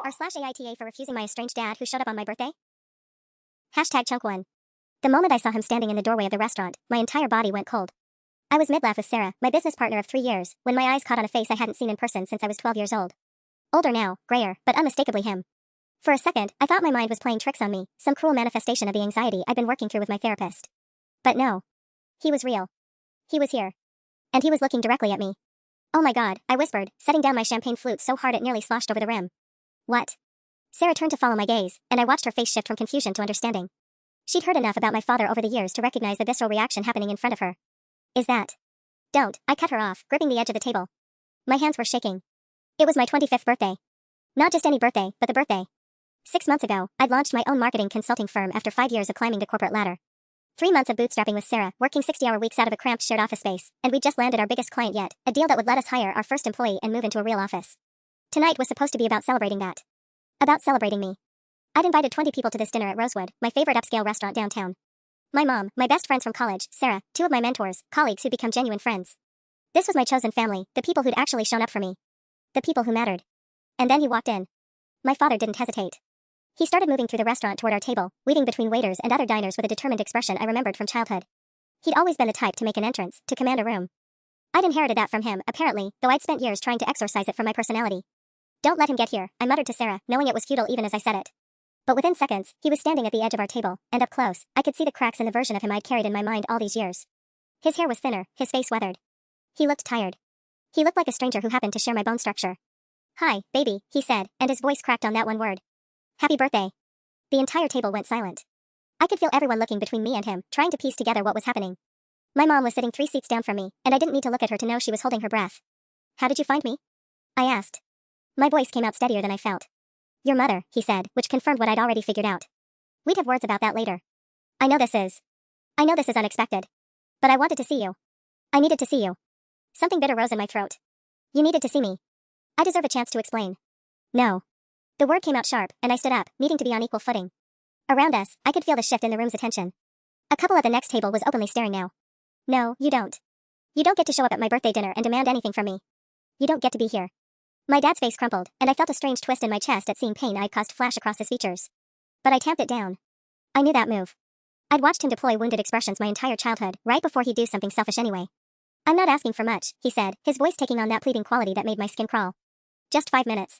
r/AITA for refusing my estranged dad who showed up on my birthday? #chunk1. The moment I saw him standing in the doorway of the restaurant, my entire body went cold. I was mid-laugh with Sarah, my business partner of 3 years, when my eyes caught on a face I hadn't seen in person since I was 12 years old. Older now, grayer, but unmistakably him. For a second, I thought my mind was playing tricks on me, some cruel manifestation of the anxiety I'd been working through with my therapist. But no. He was real. He was here. And he was looking directly at me. "Oh my God," I whispered, setting down my champagne flute so hard it nearly sloshed over the rim. "What?" Sarah turned to follow my gaze, and I watched her face shift from confusion to understanding. She'd heard enough about my father over the years to recognize the visceral reaction happening in front of her. "Is that?" "Don't," I cut her off, gripping the edge of the table. My hands were shaking. It was my 25th birthday. Not just any birthday, but the birthday. 6 months ago, I'd launched my own marketing consulting firm after 5 years of climbing the corporate ladder. 3 months of bootstrapping with Sarah, working 60-hour weeks out of a cramped shared office space, and we'd just landed our biggest client yet, a deal that would let us hire our first employee and move into a real office. Tonight was supposed to be about celebrating that. About celebrating me. I'd invited 20 people to this dinner at Rosewood, my favorite upscale restaurant downtown. My mom, my best friends from college, Sarah, 2 of my mentors, colleagues who'd become genuine friends. This was my chosen family, the people who'd actually shown up for me. The people who mattered. And then he walked in. My father didn't hesitate. He started moving through the restaurant toward our table, weaving between waiters and other diners with a determined expression I remembered from childhood. He'd always been the type to make an entrance, to command a room. I'd inherited that from him, apparently, though I'd spent years trying to exorcise it from my personality. "Don't let him get here," I muttered to Sarah, knowing it was futile even as I said it. But within seconds, he was standing at the edge of our table, and up close, I could see the cracks in the version of him I'd carried in my mind all these years. His hair was thinner, his face weathered. He looked tired. He looked like a stranger who happened to share my bone structure. "Hi, baby," he said, and his voice cracked on that one word. "Happy birthday." The entire table went silent. I could feel everyone looking between me and him, trying to piece together what was happening. My mom was sitting 3 seats down from me, and I didn't need to look at her to know she was holding her breath. "How did you find me?" I asked. My voice came out steadier than I felt. "Your mother," he said, which confirmed what I'd already figured out. "We'd have words about that later. I know this is unexpected. But I wanted to see you. I needed to see you." Something bitter rose in my throat. "You needed to see me. I deserve a chance to explain." "No." The word came out sharp, and I stood up, needing to be on equal footing. Around us, I could feel the shift in the room's attention. A couple at the next table was openly staring now. "No, you don't. You don't get to show up at my birthday dinner and demand anything from me. You don't get to be here." My dad's face crumpled, and I felt a strange twist in my chest at seeing pain I'd caused flash across his features. But I tamped it down. I knew that move. I'd watched him deploy wounded expressions my entire childhood, right before he'd do something selfish anyway. "I'm not asking for much," he said, his voice taking on that pleading quality that made my skin crawl. "Just 5 minutes.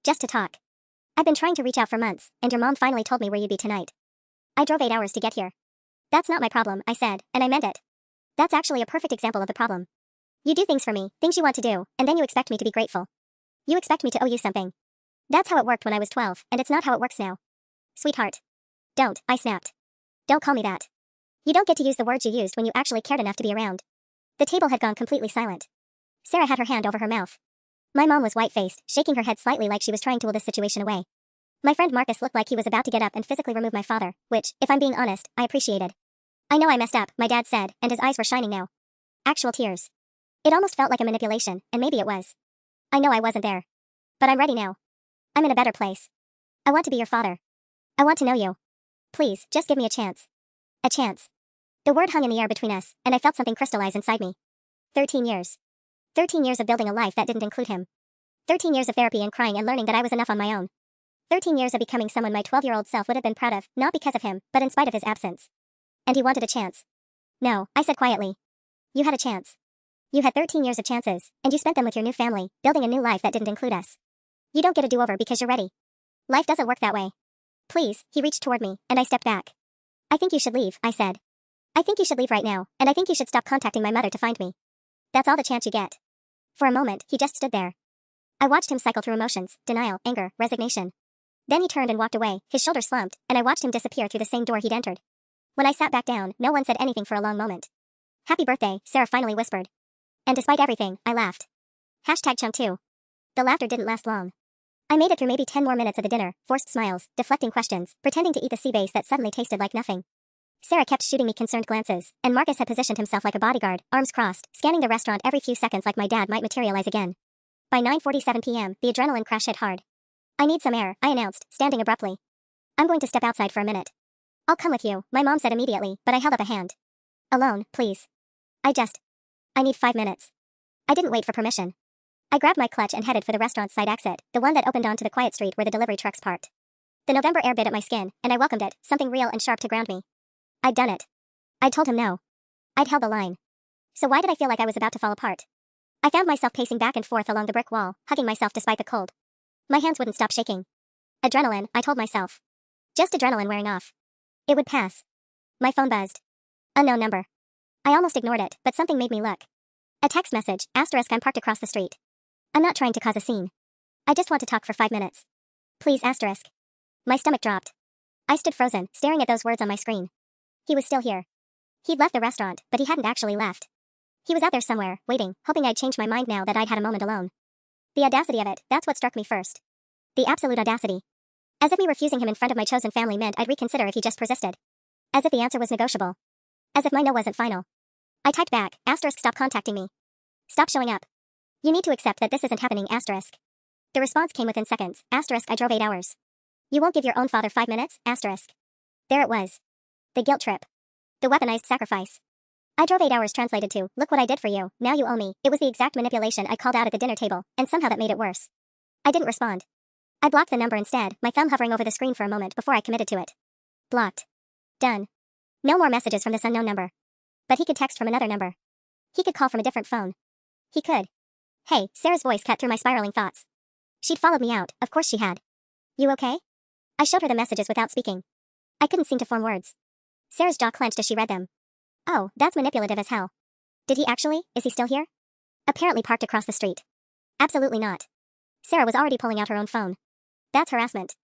Just to talk. I've been trying to reach out for months, and your mom finally told me where you'd be tonight. I drove 8 hours to get here." "That's not my problem," I said, and I meant it. "That's actually a perfect example of the problem. You do things for me, things you want to do, and then you expect me to be grateful. You expect me to owe you something. That's how it worked when I was 12, and it's not how it works now. Sweetheart." "Don't," I snapped. "Don't call me that. You don't get to use the words you used when you actually cared enough to be around." The table had gone completely silent. Sarah had her hand over her mouth. My mom was white-faced, shaking her head slightly like she was trying to will this situation away. My friend Marcus looked like he was about to get up and physically remove my father, which, if I'm being honest, I appreciated. "I know I messed up," my dad said, and his eyes were shining now. Actual tears. It almost felt like a manipulation, and maybe it was. "I know I wasn't there. But I'm ready now. I'm in a better place. I want to be your father. I want to know you. Please, just give me a chance." A chance. The word hung in the air between us, and I felt something crystallize inside me. 13 years. 13 years of building a life that didn't include him. 13 years of therapy and crying and learning that I was enough on my own. 13 years of becoming someone my 12-year-old self would have been proud of, not because of him, but in spite of his absence. And he wanted a chance. "No," I said quietly. "You had a chance. You had 13 years of chances, and you spent them with your new family, building a new life that didn't include us. You don't get a do-over because you're ready. Life doesn't work that way." "Please," he reached toward me, and I stepped back. "I think you should leave," I said. "I think you should leave right now, and I think you should stop contacting my mother to find me. That's all the chance you get." For a moment, he just stood there. I watched him cycle through emotions, denial, anger, resignation. Then he turned and walked away, his shoulders slumped, and I watched him disappear through the same door he'd entered. When I sat back down, no one said anything for a long moment. "Happy birthday," Sarah finally whispered. And despite everything, I laughed. #chunk2. The laughter didn't last long. I made it through maybe 10 more minutes of the dinner, forced smiles, deflecting questions, pretending to eat the sea bass that suddenly tasted like nothing. Sarah kept shooting me concerned glances, and Marcus had positioned himself like a bodyguard, arms crossed, scanning the restaurant every few seconds like my dad might materialize again. By 9:47 p.m., the adrenaline crash hit hard. "I need some air," I announced, standing abruptly. "I'm going to step outside for a minute." "I'll come with you," my mom said immediately, but I held up a hand. "Alone, please. I need 5 minutes." I didn't wait for permission. I grabbed my clutch and headed for the restaurant's side exit, the one that opened onto the quiet street where the delivery trucks parked. The November air bit at my skin, and I welcomed it, something real and sharp to ground me. I'd done it. I'd told him no. I'd held the line. So why did I feel like I was about to fall apart? I found myself pacing back and forth along the brick wall, hugging myself despite the cold. My hands wouldn't stop shaking. Adrenaline, I told myself. Just adrenaline wearing off. It would pass. My phone buzzed. Unknown number. I almost ignored it, but something made me look. A text message, asterisk I'm parked across the street. I'm not trying to cause a scene. I just want to talk for 5 minutes. Please, asterisk. My stomach dropped. I stood frozen, staring at those words on my screen. He was still here. He'd left the restaurant, but he hadn't actually left. He was out there somewhere, waiting, hoping I'd changed my mind now that I'd had a moment alone. The audacity of it, that's what struck me first. The absolute audacity. As if me refusing him in front of my chosen family meant I'd reconsider if he just persisted. As if the answer was negotiable. As if my no wasn't final. I typed back, asterisk stop contacting me. Stop showing up. You need to accept that this isn't happening, asterisk. The response came within seconds, asterisk I drove 8 hours. You won't give your own father 5 minutes, asterisk. There it was. The guilt trip. The weaponized sacrifice. I drove 8 hours translated to, look what I did for you, now you owe me. It was the exact manipulation I called out at the dinner table, and somehow that made it worse. I didn't respond. I blocked the number instead, my thumb hovering over the screen for a moment before I committed to it. Blocked. Done. No more messages from this unknown number. But he could text from another number. He could call from a different phone. He could. Hey, Sarah's voice cut through my spiraling thoughts. She'd followed me out, of course she had. You okay? I showed her the messages without speaking. I couldn't seem to form words. Sarah's jaw clenched as she read them. Oh, that's manipulative as hell. Did he actually? Is he still here? Apparently parked across the street. Absolutely not. Sarah was already pulling out her own phone. That's harassment.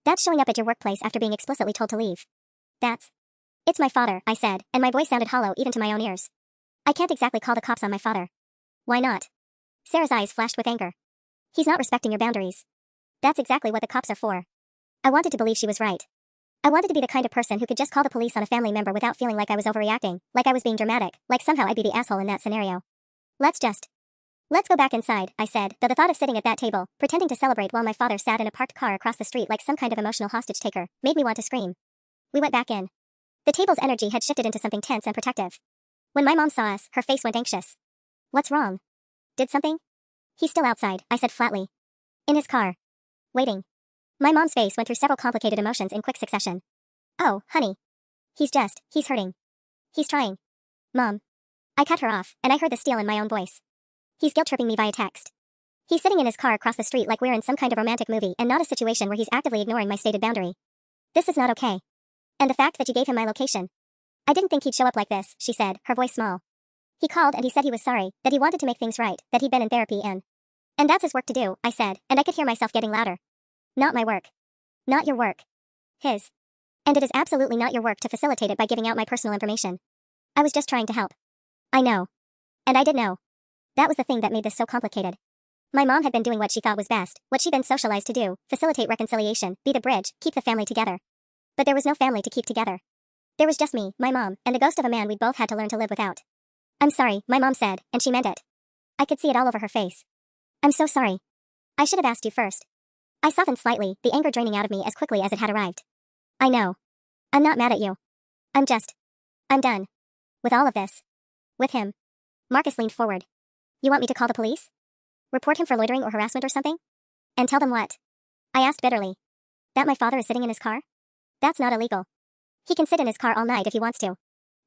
That's showing up at your workplace after being explicitly told to leave. It's my father, I said, and my voice sounded hollow even to my own ears. I can't exactly call the cops on my father. Why not? Sarah's eyes flashed with anger. He's not respecting your boundaries. That's exactly what the cops are for. I wanted to believe she was right. I wanted to be the kind of person who could just call the police on a family member without feeling like I was overreacting, like I was being dramatic, like somehow I'd be the asshole in that scenario. Let's go back inside, I said, though the thought of sitting at that table, pretending to celebrate while my father sat in a parked car across the street like some kind of emotional hostage taker, made me want to scream. We went back in. The table's energy had shifted into something tense and protective. When my mom saw us, her face went anxious. What's wrong? Did something? He's still outside, I said flatly. In his car. Waiting. My mom's face went through several complicated emotions in quick succession. Oh, honey. He's hurting. He's trying. Mom. I cut her off, and I heard the steel in my own voice. He's guilt-tripping me via text. He's sitting in his car across the street like we're in some kind of romantic movie and not a situation where he's actively ignoring my stated boundary. This is not okay. And the fact that you gave him my location. I didn't think he'd show up like this, she said, her voice small. He called and he said he was sorry, that he wanted to make things right, that he'd been in therapy and that's his work to do, I said, and I could hear myself getting louder. Not my work. Not your work. His. And it is absolutely not your work to facilitate it by giving out my personal information. I was just trying to help. I know. And I did know. That was the thing that made this so complicated. My mom had been doing what she thought was best, what she'd been socialized to do, facilitate reconciliation, be the bridge, keep the family together. But there was no family to keep together. There was just me, my mom, and the ghost of a man we'd both had to learn to live without. I'm sorry, my mom said, and she meant it. I could see it all over her face. I'm so sorry. I should have asked you first. I softened slightly, the anger draining out of me as quickly as it had arrived. I know. I'm not mad at you. I'm done. With all of this. With him. Marcus leaned forward. You want me to call the police? Report him for loitering or harassment or something? And tell them what? I asked bitterly. That my father is sitting in his car? That's not illegal. He can sit in his car all night if he wants to.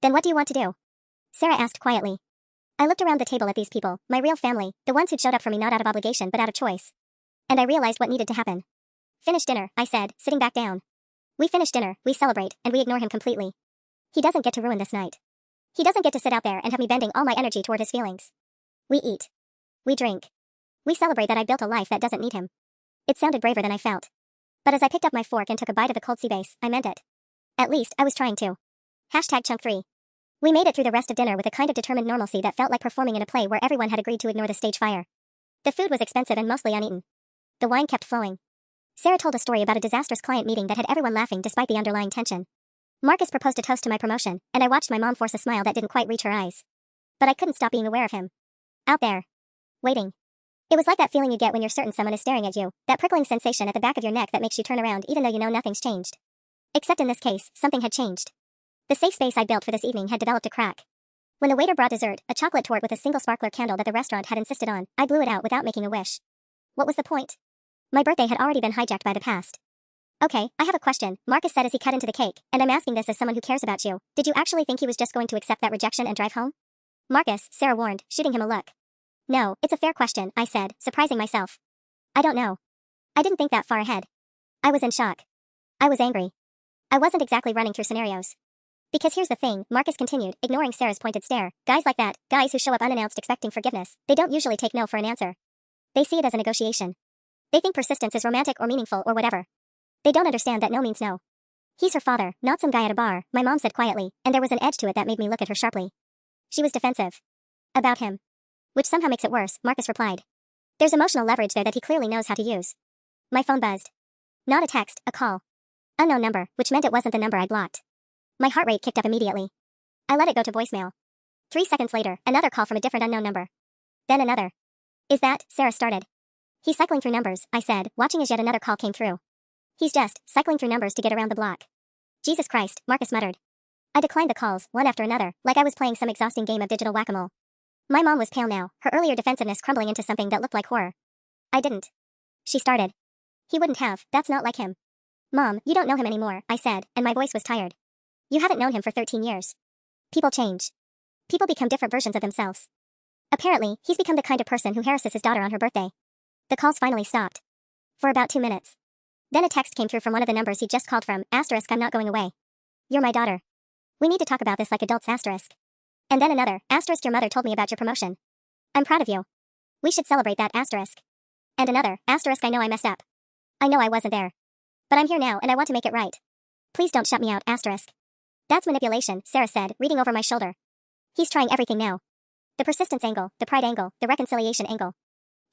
Then what do you want to do? Sarah asked quietly. I looked around the table at these people, my real family, the ones who'd showed up for me not out of obligation but out of choice. And I realized what needed to happen. Finish dinner, I said, sitting back down. We finish dinner, we celebrate, and we ignore him completely. He doesn't get to ruin this night. He doesn't get to sit out there and have me bending all my energy toward his feelings. We eat. We drink. We celebrate that I built a life that doesn't need him. It sounded braver than I felt. But as I picked up my fork and took a bite of the cold sea base, I meant it. At least, I was trying to. #chunk3. We made it through the rest of dinner with a kind of determined normalcy that felt like performing in a play where everyone had agreed to ignore the stage fire. The food was expensive and mostly uneaten. The wine kept flowing. Sarah told a story about a disastrous client meeting that had everyone laughing despite the underlying tension. Marcus proposed a toast to my promotion, and I watched my mom force a smile that didn't quite reach her eyes. But I couldn't stop being aware of him. Out there. Waiting. It was like that feeling you get when you're certain someone is staring at you, that prickling sensation at the back of your neck that makes you turn around even though you know nothing's changed. Except in this case, something had changed. The safe space I built for this evening had developed a crack. When the waiter brought dessert, a chocolate torte with a single sparkler candle that the restaurant had insisted on, I blew it out without making a wish. What was the point? My birthday had already been hijacked by the past. Okay, I have a question, Marcus said as he cut into the cake, and I'm asking this as someone who cares about you. Did you actually think he was just going to accept that rejection and drive home? Marcus, Sarah warned, shooting him a look. No, it's a fair question, I said, surprising myself. I don't know. I didn't think that far ahead. I was in shock. I was angry. I wasn't exactly running through scenarios. Because here's the thing, Marcus continued, ignoring Sarah's pointed stare. Guys like that, guys who show up unannounced expecting forgiveness, they don't usually take no for an answer. They see it as a negotiation. They think persistence is romantic or meaningful or whatever. They don't understand that no means no. He's her father, not some guy at a bar, my mom said quietly, and there was an edge to it that made me look at her sharply. She was defensive. About him. Which somehow makes it worse, Marcus replied. There's emotional leverage there that he clearly knows how to use. My phone buzzed. Not a text, a call. Unknown number, which meant it wasn't the number I'd blocked. My heart rate kicked up immediately. I let it go to voicemail. 3 seconds later, another call from a different unknown number. Then another. Is that, Sarah started. He's cycling through numbers, I said, watching as yet another call came through. He's just cycling through numbers to get around the block. Jesus Christ, Marcus muttered. I declined the calls, one after another, like I was playing some exhausting game of digital whack-a-mole. My mom was pale now, her earlier defensiveness crumbling into something that looked like horror. I didn't. She started. He wouldn't have, that's not like him. Mom, you don't know him anymore, I said, and my voice was tired. You haven't known him for 13 years. People change. People become different versions of themselves. Apparently, he's become the kind of person who harasses his daughter on her birthday. The calls finally stopped. For about 2 minutes. Then a text came through from one of the numbers he'd just called from, asterisk I'm not going away. You're my daughter. We need to talk about this like adults, asterisk. And then another, asterisk your mother told me about your promotion. I'm proud of you. We should celebrate that, asterisk. And another, asterisk I know I messed up. I know I wasn't there. But I'm here now and I want to make it right. Please don't shut me out, asterisk. That's manipulation, Sarah said, reading over my shoulder. He's trying everything now. The persistence angle, the pride angle, the reconciliation angle.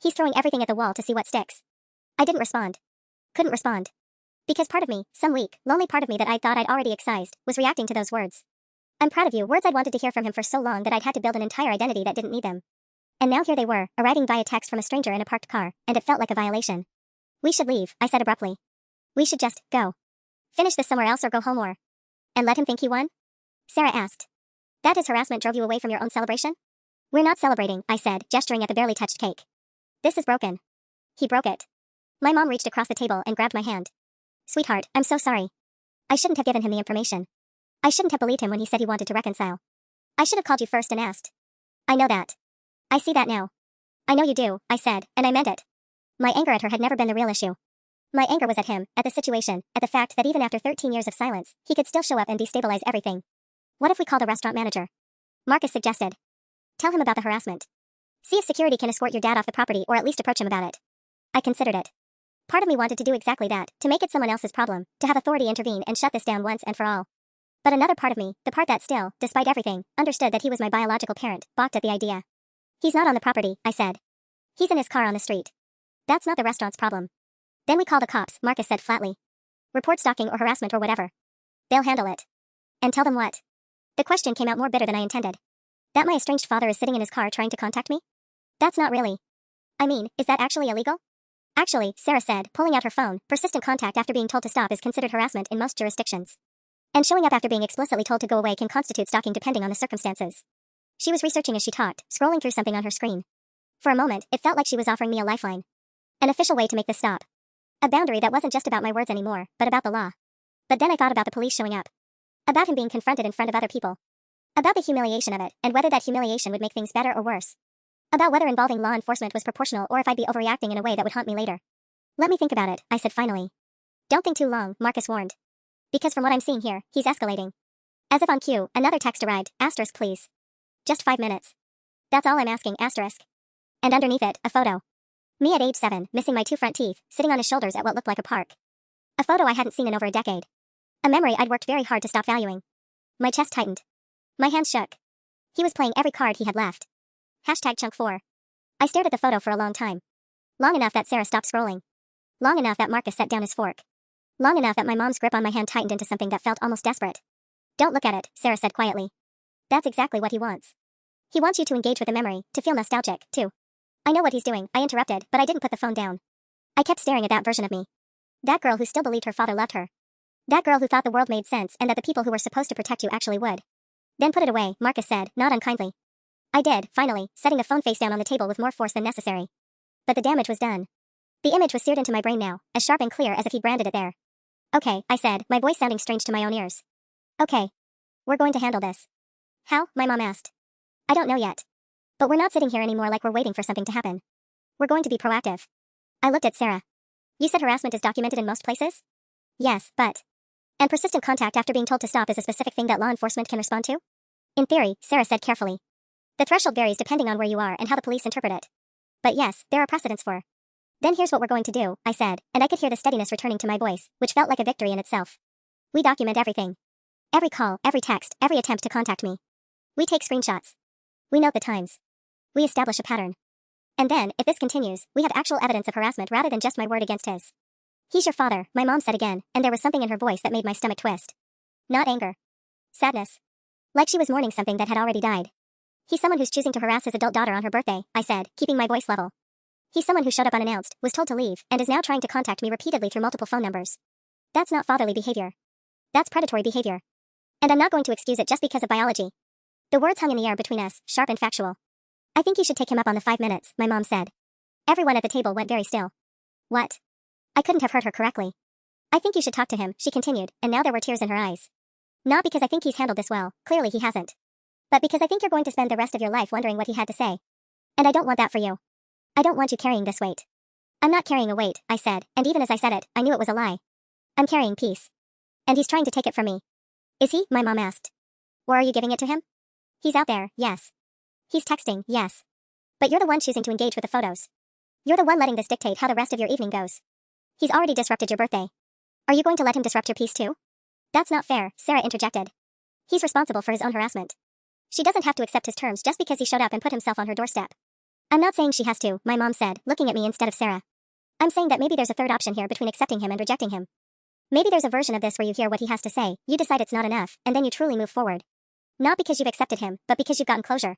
He's throwing everything at the wall to see what sticks. I didn't respond. Couldn't respond. Because part of me, some weak, lonely part of me that I thought I'd already excised, was reacting to those words. I'm proud of you, words I'd wanted to hear from him for so long that I'd had to build an entire identity that didn't need them. And now here they were, arriving via text from a stranger in a parked car, and it felt like a violation. We should leave, I said abruptly. We should just go. Finish this somewhere else or go home or. And let him think he won? Sarah asked. That his harassment drove you away from your own celebration? We're not celebrating, I said, gesturing at the barely touched cake. This is broken. He broke it. My mom reached across the table and grabbed my hand. Sweetheart, I'm so sorry. I shouldn't have given him the information. I shouldn't have believed him when he said he wanted to reconcile. I should have called you first and asked. I know that. I see that now. I know you do, I said, and I meant it. My anger at her had never been the real issue. My anger was at him, at the situation, at the fact that even after 13 years of silence, he could still show up and destabilize everything. What if we called a restaurant manager? Marcus suggested. Tell him about the harassment. See if security can escort your dad off the property or at least approach him about it. I considered it. Part of me wanted to do exactly that, to make it someone else's problem, to have authority intervene and shut this down once and for all. But another part of me, the part that still, despite everything, understood that he was my biological parent, balked at the idea. He's not on the property, I said. He's in his car on the street. That's not the restaurant's problem. Then we call the cops, Marcus said flatly. Report stalking or harassment or whatever. They'll handle it. And tell them what? The question came out more bitter than I intended. That my estranged father is sitting in his car trying to contact me? That's not really. I mean, is that actually illegal? Actually, Sarah said, pulling out her phone, persistent contact after being told to stop is considered harassment in most jurisdictions. And showing up after being explicitly told to go away can constitute stalking depending on the circumstances. She was researching as she talked, scrolling through something on her screen. For a moment, it felt like she was offering me a lifeline. An official way to make this stop. A boundary that wasn't just about my words anymore, but about the law. But then I thought about the police showing up. About him being confronted in front of other people. About the humiliation of it, and whether that humiliation would make things better or worse. About whether involving law enforcement was proportional or if I'd be overreacting in a way that would haunt me later. Let me think about it, I said finally. Don't think too long, Marcus warned. Because from what I'm seeing here, he's escalating. As if on cue, another text arrived, asterisk please. Just 5 minutes. That's all I'm asking, asterisk. And underneath it, a photo. Me at age 7, missing my 2 front teeth, sitting on his shoulders at what looked like a park. A photo I hadn't seen in over a decade. A memory I'd worked very hard to stop valuing. My chest tightened. My hands shook. He was playing every card he had left. Hashtag chunk 4. I stared at the photo for a long time. Long enough that Sarah stopped scrolling. Long enough that Marcus set down his fork. Long enough that my mom's grip on my hand tightened into something that felt almost desperate. Don't look at it, Sarah said quietly. That's exactly what he wants. He wants you to engage with the memory, to feel nostalgic, too. I know what he's doing, I interrupted, but I didn't put the phone down. I kept staring at that version of me. That girl who still believed her father loved her. That girl who thought the world made sense and that the people who were supposed to protect you actually would. Then put it away, Marcus said, not unkindly. I did, finally, setting the phone face down on the table with more force than necessary. But the damage was done. The image was seared into my brain now, as sharp and clear as if he'd branded it there. Okay, I said, my voice sounding strange to my own ears. Okay. We're going to handle this. How? My mom asked. I don't know yet. But we're not sitting here anymore like we're waiting for something to happen. We're going to be proactive. I looked at Sarah. You said harassment is documented in most places? Yes, but... And persistent contact after being told to stop is a specific thing that law enforcement can respond to? In theory, Sarah said carefully. The threshold varies depending on where you are and how the police interpret it. But yes, there are precedents for. Then here's what we're going to do, I said, and I could hear the steadiness returning to my voice, which felt like a victory in itself. We document everything. Every call, every text, every attempt to contact me. We take screenshots. We note the times. We establish a pattern. And then, if this continues, we have actual evidence of harassment rather than just my word against his. He's your father, my mom said again, and there was something in her voice that made my stomach twist. Not anger. Sadness. Like she was mourning something that had already died. He's someone who's choosing to harass his adult daughter on her birthday, I said, keeping my voice level. He's someone who showed up unannounced, was told to leave, and is now trying to contact me repeatedly through multiple phone numbers. That's not fatherly behavior. That's predatory behavior. And I'm not going to excuse it just because of biology. The words hung in the air between us, sharp and factual. I think you should take him up on the 5 minutes, my mom said. Everyone at the table went very still. What? I couldn't have heard her correctly. I think you should talk to him, she continued, and now there were tears in her eyes. Not because I think he's handled this well, clearly he hasn't. But because I think you're going to spend the rest of your life wondering what he had to say. And I don't want that for you. I don't want you carrying this weight. I'm not carrying a weight, I said, and even as I said it, I knew it was a lie. I'm carrying peace. And he's trying to take it from me. Is he? My mom asked. Or are you giving it to him? He's out there, yes. He's texting, yes. But you're the one choosing to engage with the photos. You're the one letting this dictate how the rest of your evening goes. He's already disrupted your birthday. Are you going to let him disrupt your peace too? That's not fair, Sarah interjected. He's responsible for his own harassment. She doesn't have to accept his terms just because he showed up and put himself on her doorstep. I'm not saying she has to, my mom said, looking at me instead of Sarah. I'm saying that maybe there's a third option here between accepting him and rejecting him. Maybe there's a version of this where you hear what he has to say, you decide it's not enough, and then you truly move forward. Not because you've accepted him, but because you've gotten closure.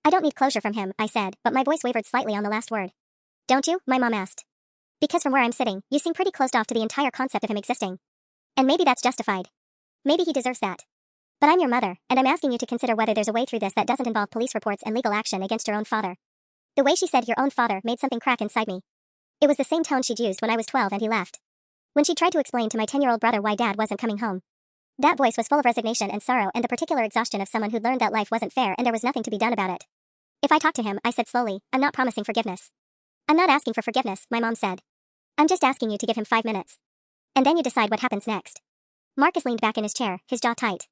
I don't need closure from him, I said, but my voice wavered slightly on the last word. Don't you? My mom asked. Because from where I'm sitting, you seem pretty closed off to the entire concept of him existing. And maybe that's justified. Maybe he deserves that. But I'm your mother, and I'm asking you to consider whether there's a way through this that doesn't involve police reports and legal action against your own father. The way she said your own father made something crack inside me. It was the same tone she'd used when I was 12 and he left. When she tried to explain to my 10-year-old brother why dad wasn't coming home. That voice was full of resignation and sorrow and the particular exhaustion of someone who'd learned that life wasn't fair and there was nothing to be done about it. If I talk to him, I said slowly, I'm not promising forgiveness. I'm not asking for forgiveness, my mom said. I'm just asking you to give him 5 minutes. And then you decide what happens next. Marcus leaned back in his chair, his jaw tight.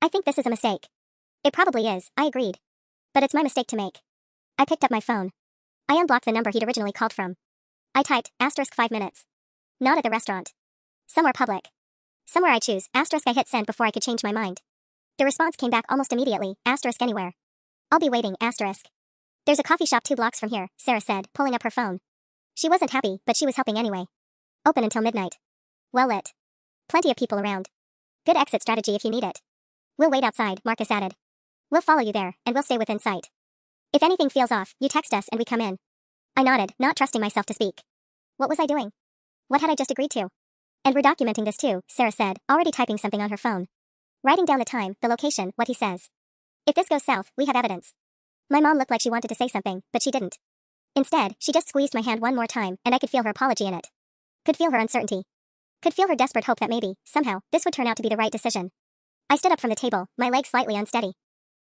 I think this is a mistake. It probably is, I agreed. But it's my mistake to make. I picked up my phone. I unblocked the number he'd originally called from. I typed, *5 minutes. Not at the restaurant. Somewhere public. Somewhere I choose, *. I hit send before I could change my mind. The response came back almost immediately, *anywhere. I'll be waiting, *. There's a coffee shop 2 blocks from here, Sarah said, pulling up her phone. She wasn't happy, but she was helping anyway. Open until midnight. Well lit. Plenty of people around. Good exit strategy if you need it. We'll wait outside, Marcus added. We'll follow you there, and we'll stay within sight. If anything feels off, you text us and we come in. I nodded, not trusting myself to speak. What was I doing? What had I just agreed to? And we're documenting this too, Sarah said, already typing something on her phone. Writing down the time, the location, what he says. If this goes south, we have evidence. My mom looked like she wanted to say something, but she didn't. Instead, she just squeezed my hand one more time, and I could feel her apology in it. Could feel her uncertainty. Could feel her desperate hope that maybe, somehow, this would turn out to be the right decision. I stood up from the table, my legs slightly unsteady.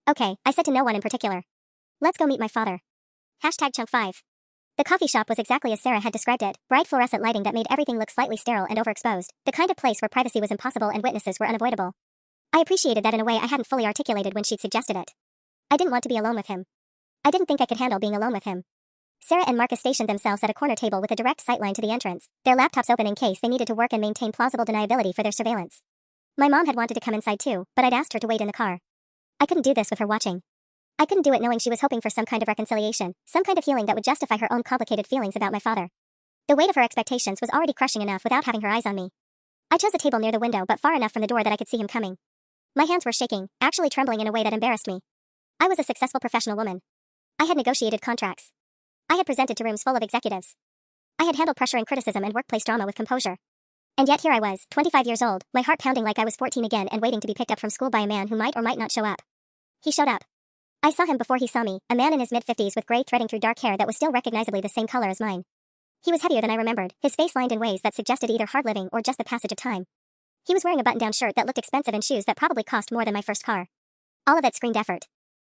Okay, I said to no one in particular. Let's go meet my father. #Chunk5. The coffee shop was exactly as Sarah had described it, bright fluorescent lighting that made everything look slightly sterile and overexposed, the kind of place where privacy was impossible and witnesses were unavoidable. I appreciated that in a way I hadn't fully articulated when she'd suggested it. I didn't want to be alone with him. I didn't think I could handle being alone with him. Sarah and Marcus stationed themselves at a corner table with a direct sightline to the entrance, their laptops open in case they needed to work and maintain plausible deniability for their surveillance. My mom had wanted to come inside too, but I'd asked her to wait in the car. I couldn't do this with her watching. I couldn't do it knowing she was hoping for some kind of reconciliation, some kind of healing that would justify her own complicated feelings about my father. The weight of her expectations was already crushing enough without having her eyes on me. I chose a table near the window but far enough from the door that I could see him coming. My hands were shaking, actually trembling in a way that embarrassed me. I was a successful professional woman. I had negotiated contracts. I had presented to rooms full of executives. I had handled pressure and criticism and workplace drama with composure. And yet here I was, 25 years old, my heart pounding like I was 14 again and waiting to be picked up from school by a man who might or might not show up. He showed up. I saw him before he saw me, a man in his mid-50s with gray threading through dark hair that was still recognizably the same color as mine. He was heavier than I remembered, his face lined in ways that suggested either hard living or just the passage of time. He was wearing a button-down shirt that looked expensive and shoes that probably cost more than my first car. All of it screamed effort.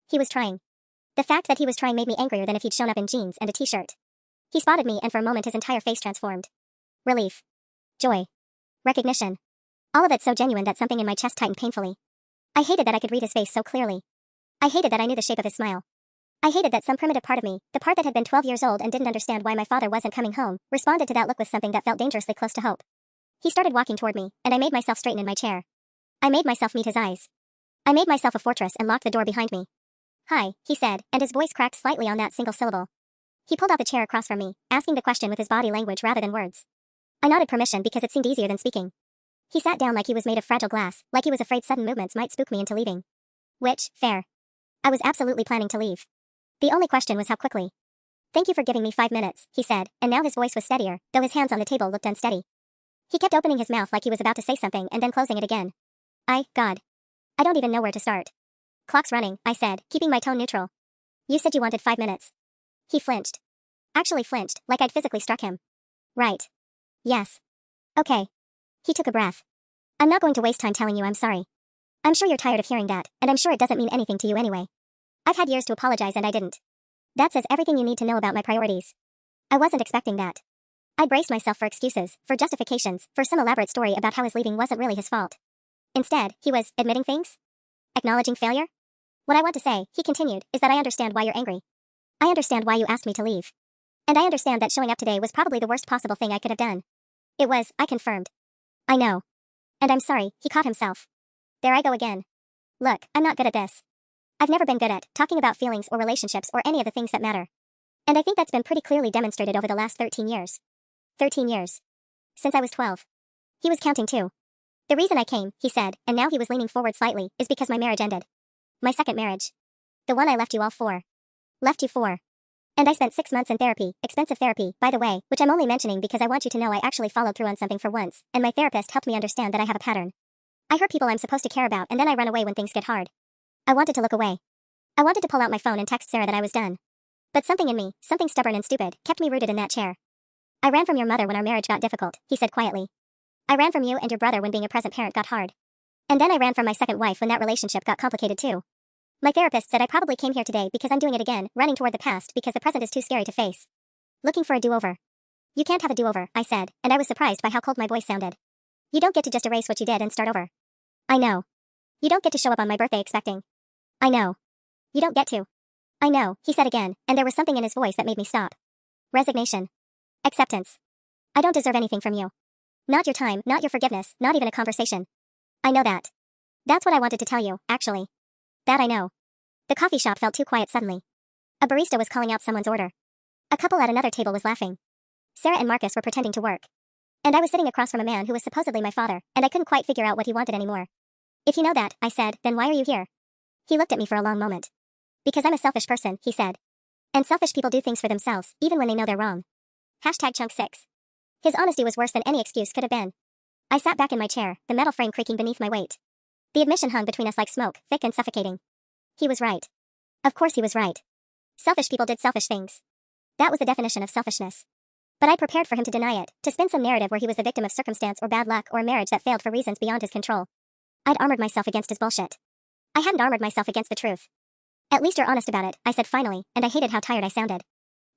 He was trying. The fact that he was trying made me angrier than if he'd shown up in jeans and a t-shirt. He spotted me and for a moment his entire face transformed. Relief. Joy. Recognition. All of it so genuine that something in my chest tightened painfully. I hated that I could read his face so clearly. I hated that I knew the shape of his smile. I hated that some primitive part of me, the part that had been 12 years old and didn't understand why my father wasn't coming home, responded to that look with something that felt dangerously close to hope. He started walking toward me, and I made myself straighten in my chair. I made myself meet his eyes. I made myself a fortress and locked the door behind me. Hi, he said, and his voice cracked slightly on that single syllable. He pulled out the chair across from me, asking the question with his body language rather than words. I nodded permission because it seemed easier than speaking. He sat down like he was made of fragile glass, like he was afraid sudden movements might spook me into leaving. Which, fair. I was absolutely planning to leave. The only question was how quickly. Thank you for giving me 5 minutes, he said, and now his voice was steadier, though his hands on the table looked unsteady. He kept opening his mouth like he was about to say something and then closing it again. God. I don't even know where to start. Clock's running, I said, keeping my tone neutral. You said you wanted 5 minutes. He flinched. Actually flinched, like I'd physically struck him. Right. Yes. Okay. He took a breath. I'm not going to waste time telling you I'm sorry. I'm sure you're tired of hearing that, and I'm sure it doesn't mean anything to you anyway. I've had years to apologize and I didn't. That says everything you need to know about my priorities. I wasn't expecting that. I braced myself for excuses, for justifications, for some elaborate story about how his leaving wasn't really his fault. Instead, he was admitting things? Acknowledging failure? What I want to say, he continued, is that I understand why you're angry. I understand why you asked me to leave. And I understand that showing up today was probably the worst possible thing I could have done. It was, I confirmed. I know. And I'm sorry, he caught himself. There I go again. Look, I'm not good at this. I've never been good at talking about feelings or relationships or any of the things that matter. And I think that's been pretty clearly demonstrated over the last 13 years. 13 years. Since I was 12. He was counting too. The reason I came, he said, and now he was leaning forward slightly, is because my marriage ended. My second marriage. The one I left you all for. Left you for. And I spent 6 months in therapy, expensive therapy, by the way, which I'm only mentioning because I want you to know I actually followed through on something for once, and my therapist helped me understand that I have a pattern. I hurt people I'm supposed to care about and then I run away when things get hard. I wanted to look away. I wanted to pull out my phone and text Sarah that I was done. But something in me, something stubborn and stupid, kept me rooted in that chair. I ran from your mother when our marriage got difficult, he said quietly. I ran from you and your brother when being a present parent got hard. And then I ran from my second wife when that relationship got complicated too. My therapist said I probably came here today because I'm doing it again, running toward the past because the present is too scary to face. Looking for a do-over. You can't have a do-over, I said, and I was surprised by how cold my voice sounded. You don't get to just erase what you did and start over. I know. You don't get to show up on my birthday expecting. I know. You don't get to. I know, he said again, and there was something in his voice that made me stop. Resignation. Acceptance. I don't deserve anything from you. Not your time, not your forgiveness, not even a conversation. I know that. That's what I wanted to tell you, actually. That I know. The coffee shop felt too quiet suddenly. A barista was calling out someone's order. A couple at another table was laughing. Sarah and Marcus were pretending to work. And I was sitting across from a man who was supposedly my father, and I couldn't quite figure out what he wanted anymore. If you know that, I said, then why are you here? He looked at me for a long moment. Because I'm a selfish person, he said. And selfish people do things for themselves, even when they know they're wrong. #chunk6. His honesty was worse than any excuse could have been. I sat back in my chair, the metal frame creaking beneath my weight. The admission hung between us like smoke, thick and suffocating. He was right. Of course he was right. Selfish people did selfish things. That was the definition of selfishness. But I prepared for him to deny it, to spin some narrative where he was the victim of circumstance or bad luck or a marriage that failed for reasons beyond his control. I'd armored myself against his bullshit. I hadn't armored myself against the truth. At least you're honest about it, I said finally, and I hated how tired I sounded.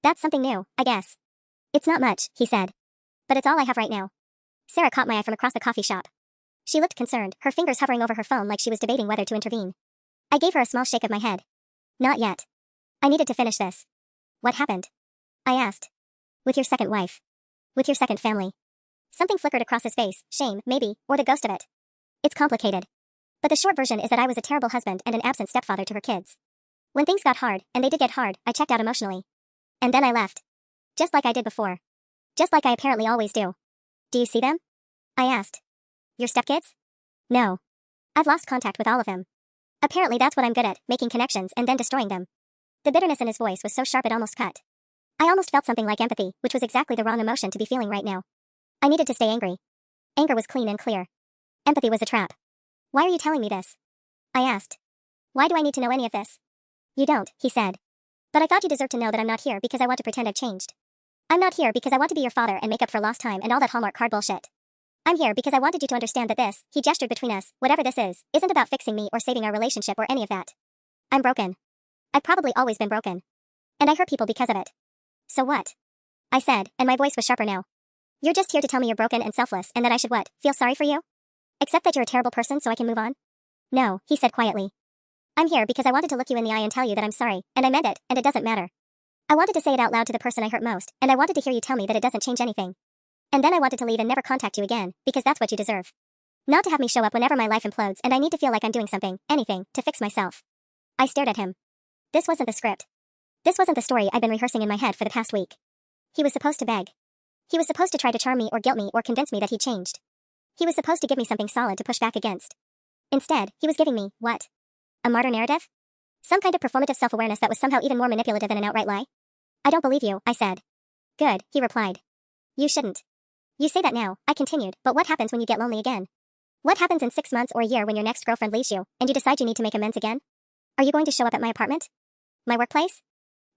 That's something new, I guess. It's not much, he said. But it's all I have right now. Sarah caught my eye from across the coffee shop. She looked concerned, her fingers hovering over her phone like she was debating whether to intervene. I gave her a small shake of my head. Not yet. I needed to finish this. What happened? I asked. With your second wife. With your second family. Something flickered across his face, shame, maybe, or the ghost of it. It's complicated. But the short version is that I was a terrible husband and an absent stepfather to her kids. When things got hard, and they did get hard, I checked out emotionally. And then I left. Just like I did before. Just like I apparently always do. Do you see them? I asked. Your stepkids? No. I've lost contact with all of them. Apparently that's what I'm good at, making connections and then destroying them. The bitterness in his voice was so sharp it almost cut. I almost felt something like empathy, which was exactly the wrong emotion to be feeling right now. I needed to stay angry. Anger was clean and clear. Empathy was a trap. Why are you telling me this? I asked. Why do I need to know any of this? You don't, he said. But I thought you deserved to know that I'm not here because I want to pretend I've changed. I'm not here because I want to be your father and make up for lost time and all that Hallmark card bullshit. I'm here because I wanted you to understand that this, he gestured between us, whatever this is, isn't about fixing me or saving our relationship or any of that. I'm broken. I've probably always been broken. And I hurt people because of it. So what? I said, and my voice was sharper now. You're just here to tell me you're broken and selfless and that I should what, feel sorry for you? Accept that you're a terrible person so I can move on? No, he said quietly. I'm here because I wanted to look you in the eye and tell you that I'm sorry, and I meant it, and it doesn't matter. I wanted to say it out loud to the person I hurt most, and I wanted to hear you tell me that it doesn't change anything. And then I wanted to leave and never contact you again, because that's what you deserve. Not to have me show up whenever my life implodes and I need to feel like I'm doing something, anything, to fix myself. I stared at him. This wasn't the script. This wasn't the story I'd been rehearsing in my head for the past week. He was supposed to beg. He was supposed to try to charm me or guilt me or convince me that he'd changed. He was supposed to give me something solid to push back against. Instead, he was giving me, what? A martyr narrative? Some kind of performative self-awareness that was somehow even more manipulative than an outright lie? I don't believe you, I said. Good, he replied. You shouldn't. You say that now, I continued, but what happens when you get lonely again? What happens in 6 months or a year when your next girlfriend leaves you, and you decide you need to make amends again? Are you going to show up at my apartment? My workplace?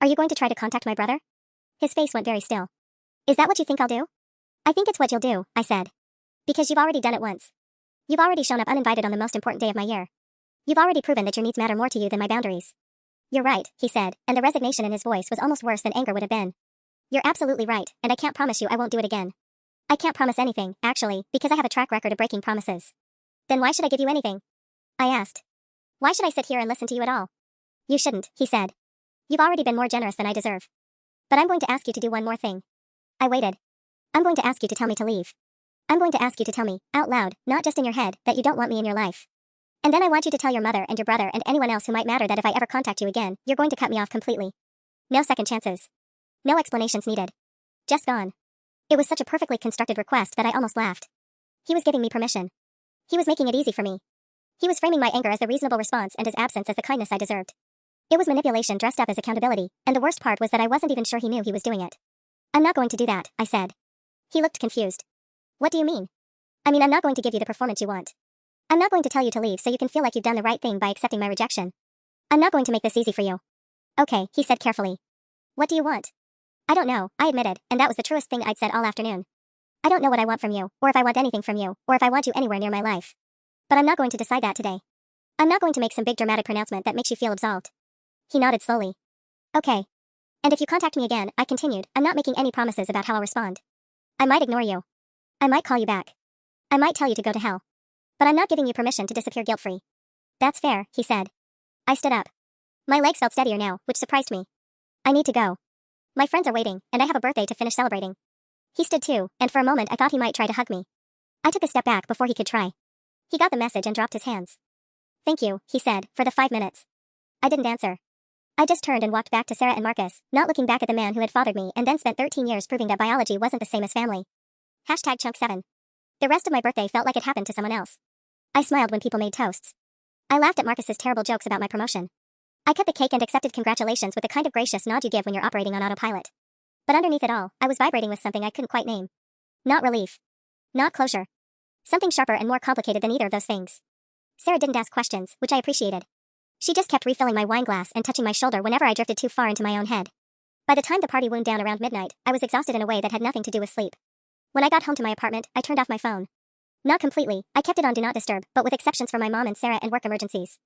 Are you going to try to contact my brother? His face went very still. Is that what you think I'll do? I think it's what you'll do, I said. Because you've already done it once. You've already shown up uninvited on the most important day of my year. You've already proven that your needs matter more to you than my boundaries. You're right, he said, and the resignation in his voice was almost worse than anger would have been. You're absolutely right, and I can't promise you I won't do it again. I can't promise anything, actually, because I have a track record of breaking promises. Then why should I give you anything? I asked. Why should I sit here and listen to you at all? You shouldn't, he said. You've already been more generous than I deserve. But I'm going to ask you to do one more thing. I waited. I'm going to ask you to tell me to leave. I'm going to ask you to tell me, out loud, not just in your head, that you don't want me in your life. And then I want you to tell your mother and your brother and anyone else who might matter that if I ever contact you again, you're going to cut me off completely. No second chances. No explanations needed. Just gone. It was such a perfectly constructed request that I almost laughed. He was giving me permission. He was making it easy for me. He was framing my anger as the reasonable response and his absence as the kindness I deserved. It was manipulation dressed up as accountability, and the worst part was that I wasn't even sure he knew he was doing it. I'm not going to do that, I said. He looked confused. What do you mean? I mean, I'm not going to give you the performance you want. I'm not going to tell you to leave so you can feel like you've done the right thing by accepting my rejection. I'm not going to make this easy for you. Okay, he said carefully. What do you want? I don't know, I admitted, and that was the truest thing I'd said all afternoon. I don't know what I want from you, or if I want anything from you, or if I want you anywhere near my life. But I'm not going to decide that today. I'm not going to make some big dramatic pronouncement that makes you feel absolved. He nodded slowly. Okay. And if you contact me again, I continued, I'm not making any promises about how I'll respond. I might ignore you. I might call you back. I might tell you to go to hell. But I'm not giving you permission to disappear guilt-free. That's fair, he said. I stood up. My legs felt steadier now, which surprised me. I need to go. My friends are waiting, and I have a birthday to finish celebrating. He stood too, and for a moment I thought he might try to hug me. I took a step back before he could try. He got the message and dropped his hands. Thank you, he said, for the 5 minutes. I didn't answer. I just turned and walked back to Sarah and Marcus, not looking back at the man who had fathered me and then spent 13 years proving that biology wasn't the same as family. #Chunk7. The rest of my birthday felt like it happened to someone else. I smiled when people made toasts. I laughed at Marcus's terrible jokes about my promotion. I cut the cake and accepted congratulations with the kind of gracious nod you give when you're operating on autopilot. But underneath it all, I was vibrating with something I couldn't quite name. Not relief. Not closure. Something sharper and more complicated than either of those things. Sarah didn't ask questions, which I appreciated. She just kept refilling my wine glass and touching my shoulder whenever I drifted too far into my own head. By the time the party wound down around midnight, I was exhausted in a way that had nothing to do with sleep. When I got home to my apartment, I turned off my phone. Not completely, I kept it on Do Not Disturb, but with exceptions for my mom and Sarah and work emergencies.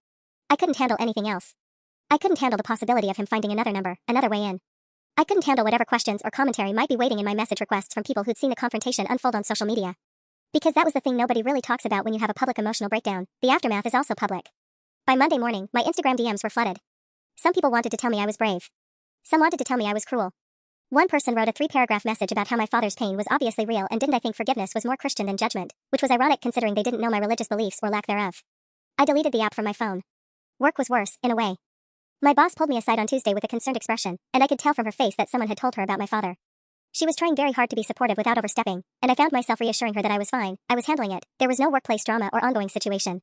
I couldn't handle anything else. I couldn't handle the possibility of him finding another number, another way in. I couldn't handle whatever questions or commentary might be waiting in my message requests from people who'd seen the confrontation unfold on social media. Because that was the thing nobody really talks about when you have a public emotional breakdown, the aftermath is also public. By Monday morning, my Instagram DMs were flooded. Some people wanted to tell me I was brave. Some wanted to tell me I was cruel. One person wrote a 3-paragraph message about how my father's pain was obviously real and didn't I think forgiveness was more Christian than judgment, which was ironic considering they didn't know my religious beliefs or lack thereof. I deleted the app from my phone. Work was worse, in a way. My boss pulled me aside on Tuesday with a concerned expression, and I could tell from her face that someone had told her about my father. She was trying very hard to be supportive without overstepping, and I found myself reassuring her that I was fine, I was handling it, there was no workplace drama or ongoing situation.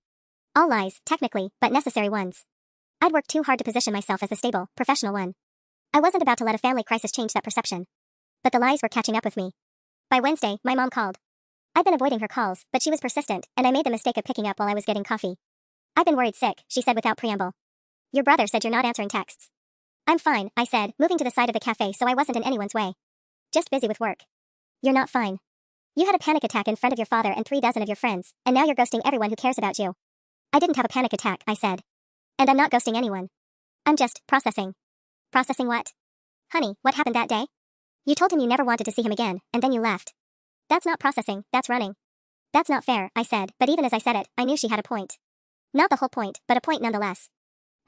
All lies, technically, but necessary ones. I'd worked too hard to position myself as a stable, professional one. I wasn't about to let a family crisis change that perception. But the lies were catching up with me. By Wednesday, my mom called. I'd been avoiding her calls, but she was persistent, and I made the mistake of picking up while I was getting coffee. I've been worried sick, she said without preamble. Your brother said you're not answering texts. I'm fine, I said, moving to the side of the cafe so I wasn't in anyone's way. Just busy with work. You're not fine. You had a panic attack in front of your father and 36 of your friends, and now you're ghosting everyone who cares about you. I didn't have a panic attack, I said. And I'm not ghosting anyone. I'm just processing. Processing what? Honey, what happened that day? You told him you never wanted to see him again, and then you left. That's not processing, that's running. That's not fair, I said, but even as I said it, I knew she had a point. Not the whole point, but a point nonetheless.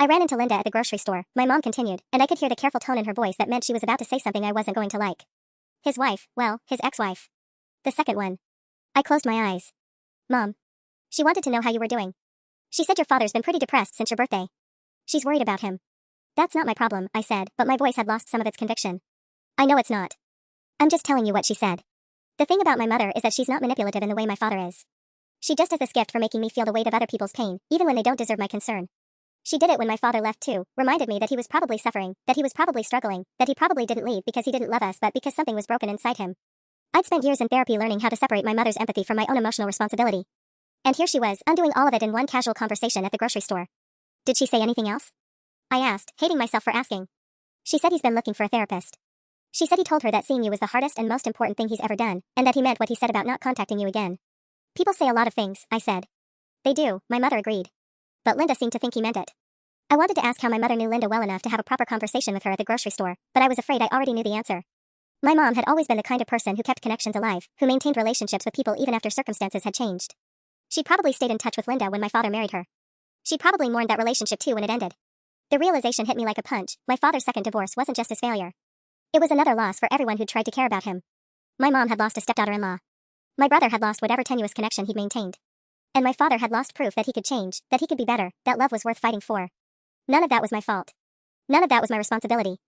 I ran into Linda at the grocery store, my mom continued, and I could hear the careful tone in her voice that meant she was about to say something I wasn't going to like. His wife, well, his ex-wife. The second one. I closed my eyes. Mom. She wanted to know how you were doing. She said your father's been pretty depressed since your birthday. She's worried about him. That's not my problem, I said, but my voice had lost some of its conviction. I know it's not. I'm just telling you what she said. The thing about my mother is that she's not manipulative in the way my father is. She just has this gift for making me feel the weight of other people's pain, even when they don't deserve my concern. She did it when my father left too, reminded me that he was probably suffering, that he was probably struggling, that he probably didn't leave because he didn't love us but because something was broken inside him. I'd spent years in therapy learning how to separate my mother's empathy from my own emotional responsibility. And here she was, undoing all of it in one casual conversation at the grocery store. Did she say anything else? I asked, hating myself for asking. She said he's been looking for a therapist. She said he told her that seeing you was the hardest and most important thing he's ever done, and that he meant what he said about not contacting you again. People say a lot of things, I said. They do, my mother agreed. But Linda seemed to think he meant it. I wanted to ask how my mother knew Linda well enough to have a proper conversation with her at the grocery store, but I was afraid I already knew the answer. My mom had always been the kind of person who kept connections alive, who maintained relationships with people even after circumstances had changed. She'd probably stayed in touch with Linda when my father married her. She'd probably mourned that relationship too when it ended. The realization hit me like a punch. My father's second divorce wasn't just his failure. It was another loss for everyone who'd tried to care about him. My mom had lost a stepdaughter-in-law. My brother had lost whatever tenuous connection he'd maintained. And my father had lost proof that he could change, that he could be better, that love was worth fighting for. None of that was my fault. None of that was my responsibility.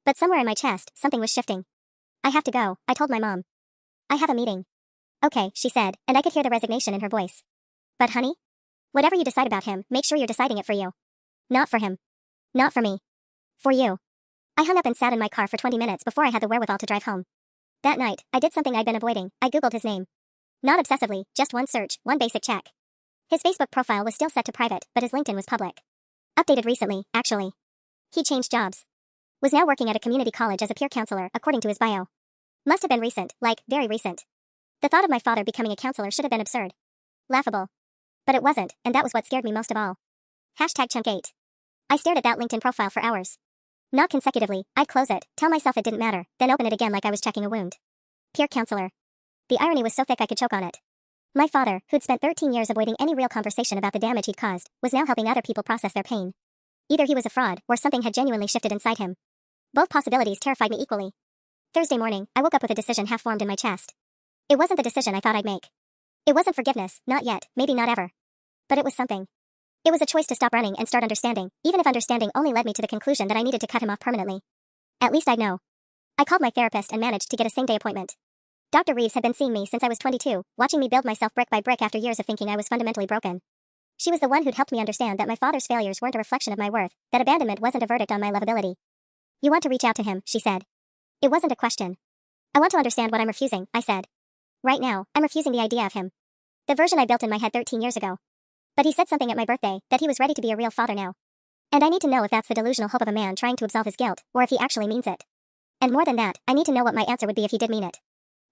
But somewhere in my chest, something was shifting. I have to go, I told my mom. I have a meeting. Okay, she said, and I could hear the resignation in her voice. But honey? Whatever you decide about him, make sure you're deciding it for you. Not for him. Not for me. For you. I hung up and sat in my car for 20 minutes before I had the wherewithal to drive home. That night, I did something I'd been avoiding. I Googled his name. Not obsessively, just one search, one basic check. His Facebook profile was still set to private, but his LinkedIn was public. Updated recently, actually. He changed jobs. Was now working at a community college as a peer counselor, according to his bio. Must have been recent, like, very recent. The thought of my father becoming a counselor should have been absurd. Laughable. But it wasn't, and that was what scared me most of all. #Chunk8. I stared at that LinkedIn profile for hours. Not consecutively, I'd close it, tell myself it didn't matter, then open it again like I was checking a wound. Peer counselor. The irony was so thick I could choke on it. My father, who'd spent 13 years avoiding any real conversation about the damage he'd caused, was now helping other people process their pain. Either he was a fraud, or something had genuinely shifted inside him. Both possibilities terrified me equally. Thursday morning, I woke up with a decision half formed in my chest. It wasn't the decision I thought I'd make. It wasn't forgiveness, not yet, maybe not ever. But it was something. It was a choice to stop running and start understanding, even if understanding only led me to the conclusion that I needed to cut him off permanently. At least I'd know. I called my therapist and managed to get a same-day appointment. Dr. Reeves had been seeing me since I was 22, watching me build myself brick by brick after years of thinking I was fundamentally broken. She was the one who'd helped me understand that my father's failures weren't a reflection of my worth, that abandonment wasn't a verdict on my lovability. You want to reach out to him, she said. It wasn't a question. I want to understand what I'm refusing, I said. Right now, I'm refusing the idea of him. The version I built in my head 13 years ago. But he said something at my birthday, that he was ready to be a real father now. And I need to know if that's the delusional hope of a man trying to absolve his guilt, or if he actually means it. And more than that, I need to know what my answer would be if he did mean it.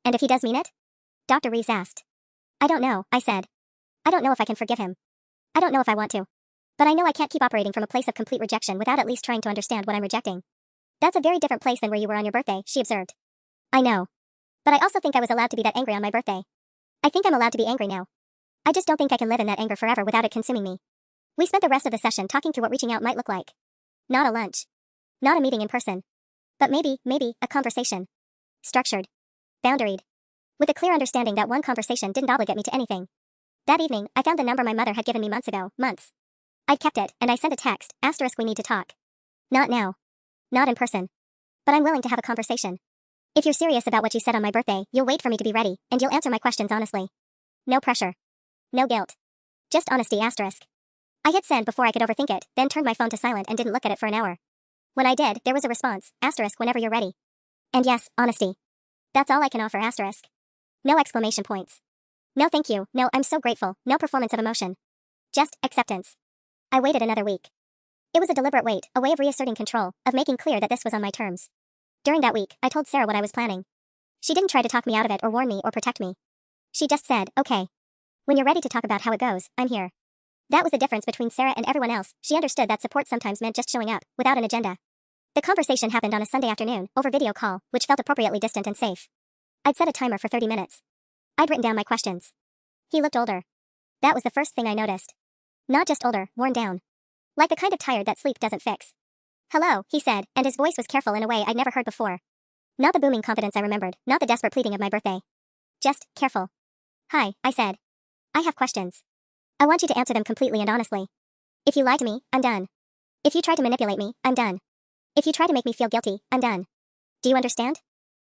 And if he does mean it? Dr. Reeves asked. I don't know, I said. I don't know if I can forgive him. I don't know if I want to. But I know I can't keep operating from a place of complete rejection without at least trying to understand what I'm rejecting. That's a very different place than where you were on your birthday, she observed. I know. But I also think I was allowed to be that angry on my birthday. I think I'm allowed to be angry now. I just don't think I can live in that anger forever without it consuming me. We spent the rest of the session talking through what reaching out might look like. Not a lunch. Not a meeting in person. But maybe, a conversation. Structured. Boundaried. With a clear understanding that one conversation didn't obligate me to anything. That evening, I found the number my mother had given me months ago, months. I'd kept it, and I sent a text, * we need to talk. Not now. Not in person. But I'm willing to have a conversation. If you're serious about what you said on my birthday, you'll wait for me to be ready, and you'll answer my questions honestly. No pressure. No guilt. Just honesty *. I hit send before I could overthink it, then turned my phone to silent and didn't look at it for an hour. When I did, there was a response, * whenever you're ready. And yes, honesty. That's all I can offer *. No exclamation points. No thank you, no I'm so grateful, no performance of emotion. Just acceptance. I waited another week. It was a deliberate wait, a way of reasserting control, of making clear that this was on my terms. During that week, I told Sarah what I was planning. She didn't try to talk me out of it or warn me or protect me. She just said, okay. When you're ready to talk about how it goes, I'm here. That was the difference between Sarah and everyone else. She understood that support sometimes meant just showing up, without an agenda. The conversation happened on a Sunday afternoon, over video call, which felt appropriately distant and safe. I'd set a timer for 30 minutes. I'd written down my questions. He looked older. That was the first thing I noticed. Not just older, worn down. Like the kind of tired that sleep doesn't fix. Hello, he said, and his voice was careful in a way I'd never heard before. Not the booming confidence I remembered, not the desperate pleading of my birthday. Just, careful. Hi, I said. I have questions. I want you to answer them completely and honestly. If you lie to me, I'm done. If you try to manipulate me, I'm done. If you try to make me feel guilty, I'm done. Do you understand?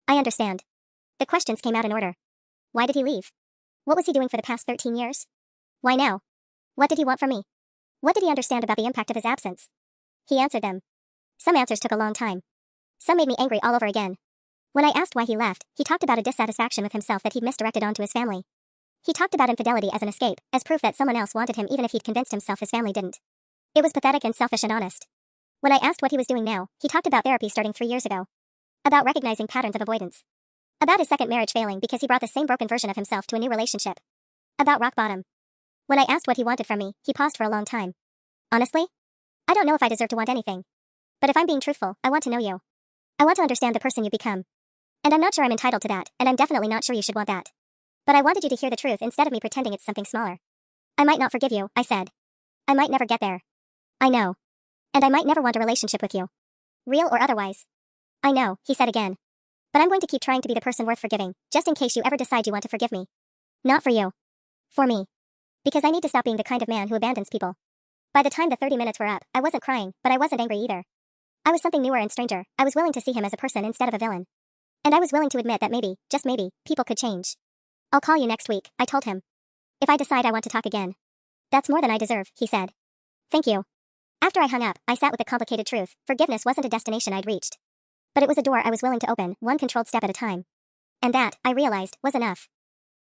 I understand. The questions came out in order. Why did he leave? What was he doing for the past 13 years? Why now? What did he want from me? What did he understand about the impact of his absence? He answered them. Some answers took a long time. Some made me angry all over again. When I asked why he left, he talked about a dissatisfaction with himself that he'd misdirected onto his family. He talked about infidelity as an escape, as proof that someone else wanted him even if he'd convinced himself his family didn't. It was pathetic and selfish and honest. When I asked what he was doing now, he talked about therapy starting 3 years ago. About recognizing patterns of avoidance. About his second marriage failing because he brought the same broken version of himself to a new relationship. About rock bottom. When I asked what he wanted from me, he paused for a long time. Honestly? I don't know if I deserve to want anything. But if I'm being truthful, I want to know you. I want to understand the person you've become. And I'm not sure I'm entitled to that, and I'm definitely not sure you should want that. But I wanted you to hear the truth instead of me pretending it's something smaller. I might not forgive you, I said. I might never get there. I know. And I might never want a relationship with you. Real or otherwise. I know, he said again. But I'm going to keep trying to be the person worth forgiving, just in case you ever decide you want to forgive me. Not for you. For me. Because I need to stop being the kind of man who abandons people. By the time the 30 minutes were up, I wasn't crying, but I wasn't angry either. I was something newer and stranger. I was willing to see him as a person instead of a villain. And I was willing to admit that maybe, just maybe, people could change. I'll call you next week, I told him. If I decide I want to talk again. That's more than I deserve, he said. Thank you. After I hung up, I sat with the complicated truth. Forgiveness wasn't a destination I'd reached. But it was a door I was willing to open, one controlled step at a time. And that, I realized, was enough.